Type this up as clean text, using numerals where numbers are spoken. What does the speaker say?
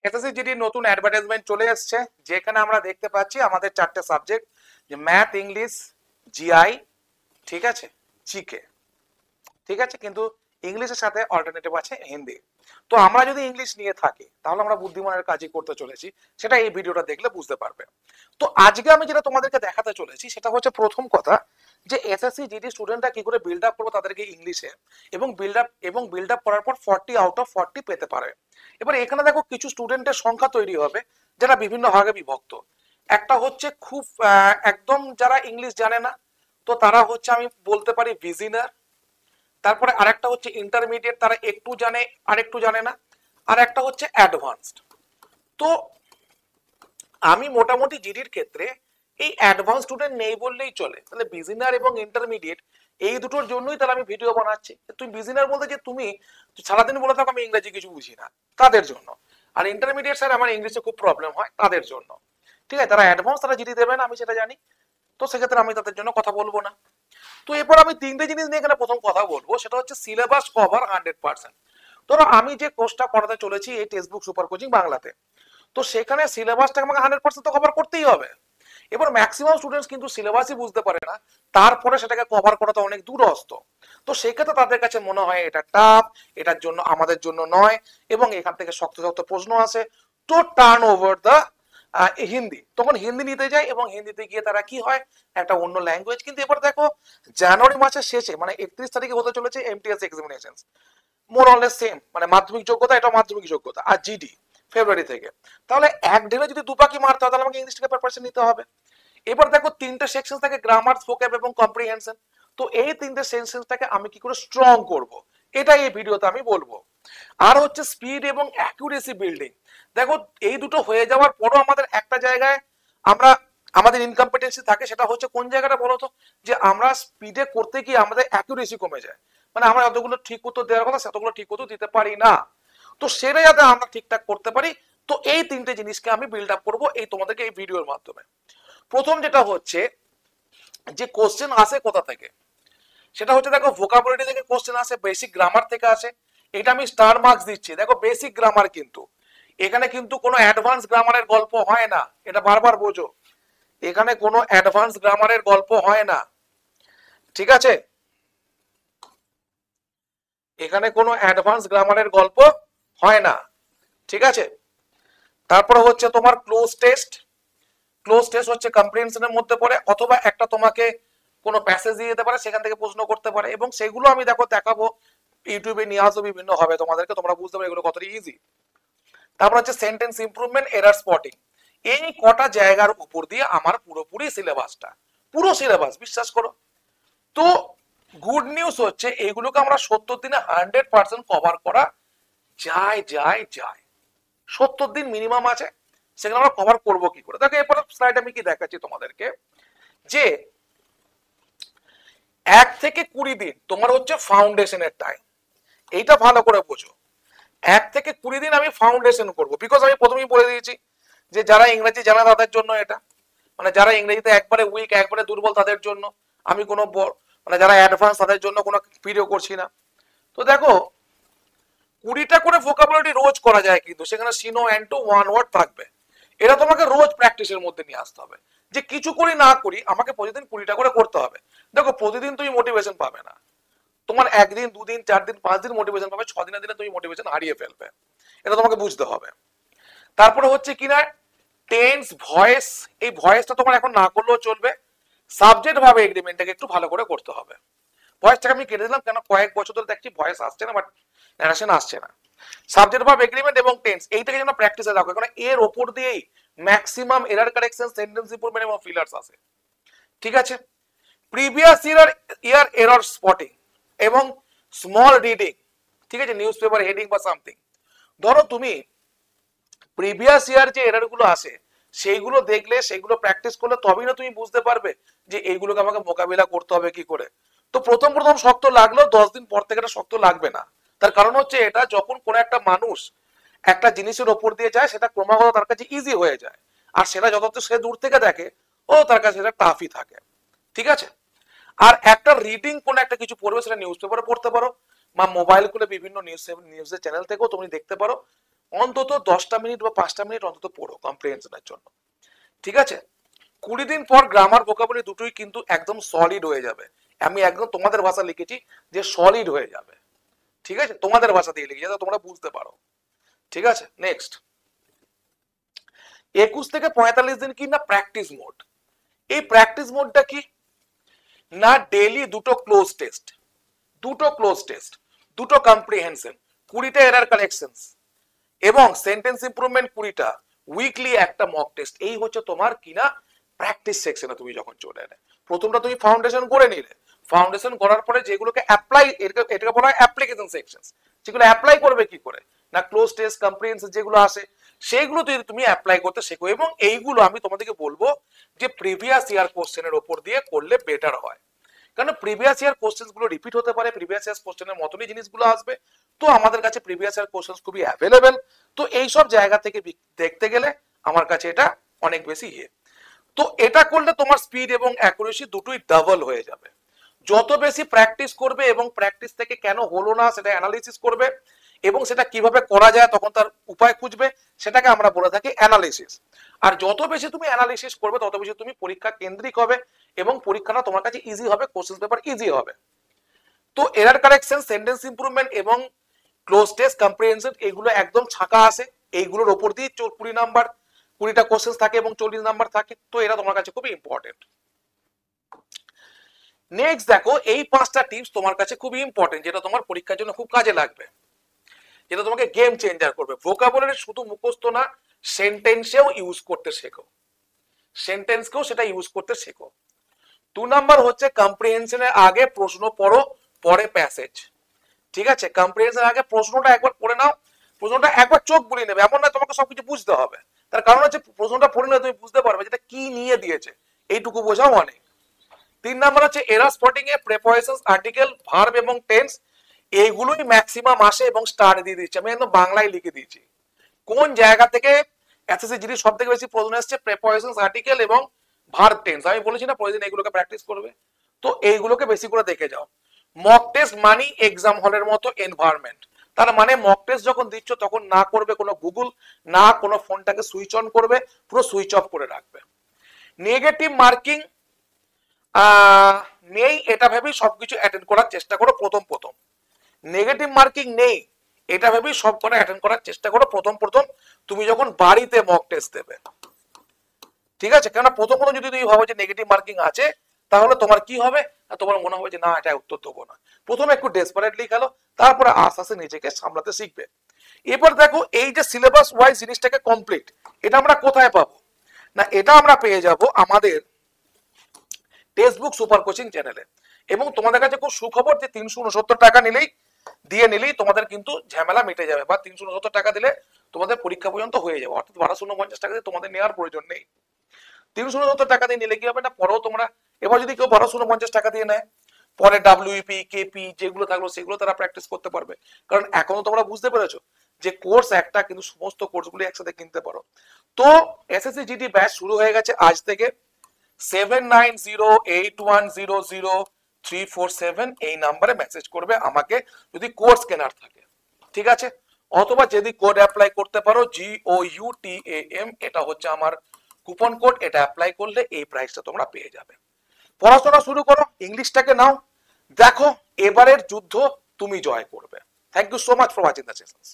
SSC জিডির নতুন advertisement চলে এসেছে, যেখানে আমরা দেখতে পাচ্ছি আমাদের চারটে সাবজেক্ট, যে ম্যাথ, ইংলিশ, জিআই, ঠিক আছে, জিকে, ঠিক আছে, কিন্তু ইংলিশের সাথে অল্টারনেটিভ আছে হিন্দি। তো আমরা যদি ইংলিশ নিয়ে থাকি তাহলে আমরা বুদ্ধিমানের কাজই করতে চলেছি, সেটা এই ভিডিওটা দেখলে বুঝতে পারবে। তো আজকে আমি যেটা তোমাদেরকে দেখাতে চলেছি সেটা হচ্ছে প্রথম কথা, যে এসএসসি জিডি স্টুডেন্টরা কি করে বিল্ড আপ করবো তাদেরকে ইংলিশে, এবং বিল্ড আপ করার পর 40 আউট অফ 40 পেতে পারে। এবার এখানে দেখো কিছু স্টুডেন্টের সংখ্যা তৈরি হবে যারা বিভিন্ন ভাগে বিভক্ত। একটা হচ্ছে খুব একদম যারা ইংলিশ জানে না, তো তারা হচ্ছে আমি বলতে পারি বিজিনার। তারপরে আরেকটা হচ্ছে ইন্টারমিডিয়েট, তারা একটু জানে আর একটু জানে না। আর একটা হচ্ছে অ্যাডভান্সড। তো আমি মোটামুটি জিডির ক্ষেত্রে এই অ্যাডভান্স স্টুডেন্ট নেই বললেই চলে, তাহলে বিজিনার এবং ইন্টারমিডিয়েট এই দুটোর জন্যই তাহলে আমি ভিডিও বানাচ্ছি। তুমি বিজিনার বলতে যে তুমি সারাদিন বলে থাকো আমি ইংরেজি কিছু বুঝি না, তাদের জন্য। আর ইন্টারমিডিয়েট স্যার আমার ইংলিশে খুব প্রবলেম হয়, তাদের জন্য। ঠিক আছে, তারা অ্যাডভান্স, তারা জিডি দেবে না, আমি সেটা জানি। তো সেক্ষেত্রে আমি তাদের জন্য কথা বলবো না। তো এরপর আমি তিনটে জিনিস নিয়ে এখানে প্রথম কথা বলবো, সেটা হচ্ছে সিলেবাস কভার 100%। ধরো আমি যে কোর্সটা করাতে চলেছি এই টেক্সটবুক সুপার কোচিং বাংলাতে, তো সেখানে সিলেবাসটা আমাকে 100% তো কভার করতেই হবে। এবার ম্যাক্সিমাম স্টুডেন্টস কিন্তু সিলেবাসই বুঝতে পারে না, তারপরে সেটাকে কভার করাটা অনেক দূরস্থ। তো সেক্ষেত্রে তাদের কাছে মনে হয় এটা টাফ, এটার জন্য আমাদের জন্য নয়, এবং এখান থেকে শক্ত শক্ত প্রশ্ন আসে। তো টার্ন ওভার দ্য হিন্দি, তখন হিন্দি নিতে যায়, এবং হিন্দিতে গিয়ে তারা কি হয়, একটা অন্য ল্যাঙ্গুয়েজ। কিন্তু এবার দেখো জানুয়ারি মাসের শেষে মানে 31 তারিখে হতে চলেছে এমটিএস এক্সামিনেশন, মোর অললেস সেম, মানে মাধ্যমিক যোগ্যতা, এটা মাধ্যমিক যোগ্যতা, আর জিডি ফেব্রুয়ারি থেকে। তাহলে এক ঢেলে যদি দুপাকি মারতে হয় তাহলে আমাকে ইংলিশ থেকে প্রিপারেশন নিতে হবে। এবার দেখো তিনটে সেকশন থাকে, গ্রামার, ভোক্যাব এবং কম্প্রিহেনশন। তো এই তিনটে সেকশনটাকে আমি কি করে স্ট্রং করব, এটা এই ভিডিওতে আমি বলবো। আর হচ্ছে স্পিড এবং অ্যাকুরেসি বিল্ডিং। দেখো এই দুটো হয়ে যাওয়ার পরও আমাদের একটা জায়গায় আমরা আমাদের ইনকম্পিটেন্সি থাকে, সেটা হচ্ছে কোন জায়গাটা বলো তো, যে আমরা স্পিডে করতে গিয়ে আমাদের অ্যাকুরেসি কমে যায়, মানে আমরা যতগুলো ঠিক উত্তর দেওয়ার কথা সেতগুলো ঠিক উত্তর দিতে পারি না। তো সেটা যাতে আমরা ঠিকঠাক করতে পারি, তো এই তিনটে জিনিসকে আমি বিল্ড আপ করবো এই তোমাদেরকে এই ভিডিওর মাধ্যমে। প্রথম যেটা হচ্ছে যে কোশ্চেন আসে কোথা থেকে, সেটা হচ্ছে দেখো ভোকাবুলারি থেকে কোশ্চেন আসে, বেসিক গ্রামার থেকে আসে। এটা আমি স্টার মার্কস দিচ্ছি, দেখো বেসিক গ্রামার, কিন্তু এখানে কিন্তু কোনো অ্যাডভান্স গ্রামারের গল্প হয় না, এটা বারবার বোঝো, এখানে কোনো অ্যাডভান্স গ্রামারের গল্প হয় না, ঠিক আছে, এখানে কোনো অ্যাডভান্স গ্রামারের গল্প হয় না, ঠিক আছে। তারপরে হচ্ছে তোমার ক্লোজ টেস্ট। ক্লোজ টেস্ট হচ্ছে কম্প্রিহেনশনের মধ্যে পড়ে, অথবা একটা তোমাকে কোনো প্যাসেজ দিয়ে দিতে পারে, সেখান থেকে প্রশ্ন করতে পারে, এবং সেগুলো আমি দেখো দেখাবো ইউটিউবে নিয়ে আসবো বিভিন্ন হবে তোমাদেরকে, তোমরা বুঝতে পারবে এগুলো কতটা ইজি। তারপর হচ্ছে সেন্টেন্স ইমপ্রুভমেন্ট, এরার স্পটিং। এই কটা জায়গার উপর দিয়ে আমার পুরোপুরি সিলেবাসটা, পুরো সিলেবাস, বিশ্বাস করো। তো গুড নিউজ হচ্ছে এইগুলোকে আমরা 70 দিনে 100% কভার করা যায় যায় যায়। 70 দিন মিনিমাম আছে, সেখানে আমরা কভার করবো কি করে। দেখো এরপর স্লাইড আমি কি দেখাচ্ছি তোমাদেরকে, যে 1 থেকে 20 দিন তোমার হচ্ছে ফাউন্ডেশনের টাইম, এইটা ভালো করে বোঝো। 1 থেকে 20 দিন আমি ফাউন্ডেশন করব, বিকজ আমি প্রথমেই বলে দিয়েছি যে যারা ইংরেজি জানা তাদের জন্য এটা, মানে যারা ইংরেজিতে একবারে উইক, একবারে দুর্বল তাদের জন্য। আমি কোনো মানে যারা অ্যাডভান্স তাদের জন্য কোনো ভিডিও করছি না। তো দেখো 20টা করে ভোকাবুলারি রোজ করা যায়, কিন্তু সেখানে সিনো অ্যান্টো ওয়ান ওয়ার্ড থাকবে। এটা তোমাকে রোজ প্র্যাকটিসের মধ্যে নিয়ে আসতে হবে, যে কিছু করি না করি আমাকে প্রতিদিন 20টা করে করতে হবে। দেখো প্রতিদিন তুমি মোটিভেশন পাবে না, তোমার একদিন, দুদিন, 4 দিন, 5 দিন মোটিভেশন পাবে, 6 দিনের দিনে তুমি মোটিভেশন হারিয়ে ফেলবে, এটা তোমাকে বুঝতে হবে। তারপরে হচ্ছে কিনা টেন্স, ভয়েস, এই ভয়েসটা তোমার এখন না করলেও চলবে। সাবজেক্ট ভাবে এগ্রিমেন্টটাকে একটু ভালো করে করতে হবে। ভয়েসটাকে আমি কেটে দিলাম, কেন কয়েক বছর ধরে দেখছি ভয়েস আসছে না, বাট ন্যারেশন আসছে না। সাবজেক্ট ভাব এগ্রিমেন্ট এবং টেন্স, এইটাকে যেন প্র্যাকটিসে রাখো, কারণ এর ওপর দিয়েই maximum error correction, sentence improvement এবং ফিলার্স আসে, ঠিক আছে। প্রিভিয়াস ইয়ার এরর স্পটিং এবং স্মল রিডিং, ঠিক আছে, নিউজ পেপার হেডিং বা সামথিং। ধরো তুমি প্রিভিয়াস ইয়ার যে এরর গুলো আসে সেইগুলো দেখলে, সেগুলো প্র্যাকটিস করলে তবেই না তুমি বুঝতে পারবে যে এইগুলোকে আমাকে মোকাবিলা করতে হবে কি করে। তো প্রথম প্রথম শক্ত লাগলো, 10 দিন পর থেকে এটা শক্ত লাগবে না। তার কারণ হচ্ছে এটা যখন কোনো একটা মানুষ একটা জিনিসের ওপর দিয়ে যায়, সেটা ক্রমাগত তার কাছে ইজি হয়ে যায়, আর সেটা যত সে দূর থেকে দেখে ও তার কাছে সেটা টাফই থাকে, ঠিক আছে। আর একটা রিডিং কোন একটা কিছু পড়বে, সেটা নিউজ পেপারে পড়তে পারো, বা মোবাইল খুলে বিভিন্ন নিউজের চ্যানেল থেকেও তুমি দেখতে পারো, অন্তত 10টা মিনিট বা 5টা মিনিট অন্তত পড়ো কম্প্রিহেনশনের জন্য, ঠিক আছে? 20 দিন পর গ্রামার ভোকাবুলারি দুটোই কিন্তু একদম সলিড হয়ে যাবে। আমি একদম তোমাদের ভাষা লিখেছি যে সলিড হয়ে যাবে, ঠিক আছে? তোমাদের ভাষা দিয়ে লিখেছি যাতে তোমরা বুঝতে পারো, ঠিক আছে? নেক্সট 21 থেকে 45 দিন কি না প্র্যাকটিস মোড। এই প্র্যাকটিস মোডটা কি না ডেইলি দুটো ক্লোজ টেস্ট, দুটো কম্প্রিহেনশন, 20টা এরার কালেকশনস এবং সেন্টেন্স ইমপ্রুভমেন্ট 20টা, উইকলি একটা মক টেস্ট। এই হচ্ছে তোমার কিনা প্র্যাকটিস সেকশনে তুমি যখন চলে এলে। প্রথমটা তুমি ফাউন্ডেশন করে নিলে, ফাউন্ডেশন করার পরে যেগুলোকে অ্যাপ্লাই, এটাকে বলা হয় অ্যাপ্লিকেশন সেকশনস, যেগুলো অ্যাপ্লাই করবে কি করে না ক্লোজ টেস্ট কম্প্রিহেনশন যেগুলো আসে সেইগুলো যদি তুমি অ্যাপ্লাই করতে শেখো। এবং এইগুলো আমি তোমাদেরকে বলবো যে প্রিভিয়াস ইয়ার কোশ্চেনের ওপর দিয়ে করলে বেটার হয়, কারণ প্রিভিয়াস ইয়ার কোশ্চেন গুলো রিপিট হতে পারে, প্রিভিয়াস ইয়ার কোশ্চেনের মতনই জিনিসগুলো আসবে। তো আমাদের কাছে প্রিভিয়াস ইয়ার কোশ্চেন খুবই অ্যাভেলেবেল। তো এই সব জায়গা থেকে দেখতে গেলে আমার কাছে এটা অনেক বেশি তো এটা করলে তোমার স্পিড এবং অ্যাকুরেসি দুটোই ডাবল হয়ে যাবে। যত বেশি প্র্যাকটিস করবে এবং প্র্যাকটিস থেকে কেন হলো না সেটা অ্যানালিসিস করবে এবং সেটা কিভাবে করা যায় তখন তার উপায় খুঁজবে, সেটাকে আমরা বলে থাকি অ্যানালিসিস। আর যত বেশি তুমি অ্যানালিসিস করবে তত বেশি তুমি পরীক্ষা কেন্দ্রিক হবে এবং পরীক্ষাটা তোমার কাছে ইজি হবে, কোশ্চেন পেপার ইজি হবে। তো এরার কারেকশন, সেন্টেন্স ইমপ্রুভমেন্ট এবং ক্লোজ টেস্ট কম্প্রিহেনশন এগুলো একদম ছাকা আসে, এইগুলোর ওপর দিয়ে 20 নাম্বার, 20টা কোশ্চেন থাকে এবং 40 নাম্বার থাকে। তো এরা তোমার কাছে খুবই ইম্পর্টেন্ট। নেক্সট দেখো এই 5টা টিপস তোমার কাছে খুবই ইম্পর্টেন্ট, যেটা তোমার পরীক্ষার জন্য খুব কাজে লাগবে, যেটা তোমাকে গেম চেঞ্জার করবে। ভোকাবুলারি শুধু মুখস্থ না, সেন্টেন্সেও ইউজ করতে শেখো, সেন্টেন্সকেও সেটা ইউজ করতে শেখো। 2 নাম্বার হচ্ছে কম্প্রিহেনশনের আগে প্রশ্ন পড়ো, পরে প্যাসেজ, ঠিক আছে? কম্প্রিহেনশনের আগে প্রশ্নটা একবার পড়ে নাও, প্রশ্নটা একবার চোখ বুলিয়ে নেবে, এমন না তোমাকে সবকিছু বুঝতে হবে। তার কারণ হচ্ছে প্রশ্নটা পড়ে নিলে তুমি বুঝতে পারবে যেটা কি নিয়ে দিয়েছে, এইটুকু বোঝাও অনেক। 3 নাম্বার হচ্ছে এরার স্পটিং এ প্রেপোজিশনস, আর্টিকেল, ভার্ব এবং টেন্স এইগুলোই ম্যাক্সিমাম আসে এবং স্টার দিয়ে দিচ্ছি, আমি একদম বাংলায় লিখে দিয়েছি। কোন জায়গা থেকে এসএসসি জিডি সব থেকে বেশি প্রশ্ন আসছে প্রেপোজিশনস, আর্টিকেল এবং ভার্ব টেন্স। আমি বলেছি না প্রতিদিন এগুলোকে প্র্যাকটিস করবে, তো এইগুলোকে বেশি করে দেখে যাও। মক টেস্ট মানি এক্সাম হলের মতো এনভায়রনমেন্ট, তার মানে মক টেস্ট যখন দিচ্ছ তখন না করবে কোনো গুগল, না কোনো ফোনটাকে সুইচ অন করবে, পুরো সুইচ অফ করে রাখবে। নেগেটিভ মার্কিং নেই এটা ভেবেই সবকিছু অ্যাটেন্ড করার চেষ্টা করো প্রথম প্রথম। নেগেটিভ মার্কিং নেই এটা ভেবেই সব করে অ্যাটেন্ড করার চেষ্টা করো প্রথম প্রথম তুমি যখন বাড়িতে মক টেস্ট দেবে, ঠিক আছে? কেননা প্রথম প্রথম যদি তুমি ভাবো যে নেগেটিভ মার্কিং আছে তাহলে তোমার কি হবে, তোমার মনে হবে যে না এটা উত্তর দেবো না। প্রথমে একটু ডেসপারেটলি খেলো, তারপরে আস্তে আস্তে নিজেকে সামলাতে শিখবে। এবার দেখো এই যে সিলেবাস ওয়াইজ জিনিসটাকে কমপ্লিট, এটা আমরা কোথায় পাবো না, এটা আমরা পেয়ে যাব আমাদের টেক্সট বুক সুপার কোচিং চ্যানেলে। এবং তোমাদের কাছে খুব সুখবর যে 369 টাকা নিলেই তোমাদের কিন্তু ঝামেলা মিটে যাবে, বা 369 টাকা দিলে তোমাদের পরীক্ষা পর্যন্ত হয়ে যাবে, অর্থাৎ 1250 টাকা দিয়ে তোমাদের নেওয়ার প্রয়োজন নেই। 369 টাকা দিয়ে নিলে কি হবে না, পরেও তোমরা এবার যদি কেউ 1250 টাকা দিয়ে নেয় পরে ডাব্লিউপি, কেপি যেগুলো থাকলো সেগুলো তারা প্র্যাকটিস করতে পারবে। কারণ এখনো তোমরা বুঝতে পেরেছো যে কোর্স একটা, কিন্তু সমস্ত কোর্সগুলো একসাথে কিনতে পারো। তো এসএসসি জিডি ব্যাচ শুরু হয়ে গেছে আজ থেকে। 7908100347 এই নাম্বারে মেসেজ করবে আমাকে যদি কোর্স কেনার থাকে, ঠিক আছে? অথবা যদি কোড অ্যাপ্লাই করতে পারো GOUTAM, এটা হচ্ছে আমার কুপন কোড, এটা অ্যাপ্লাই করলে এই প্রাইসটা তোমরা পেয়ে যাবে। পড়াশোনা শুরু করো, ইংলিশটাকে নাও, দেখো এবারের যুদ্ধ তুমি জয় করবে। Thank you so much for watching the sessions.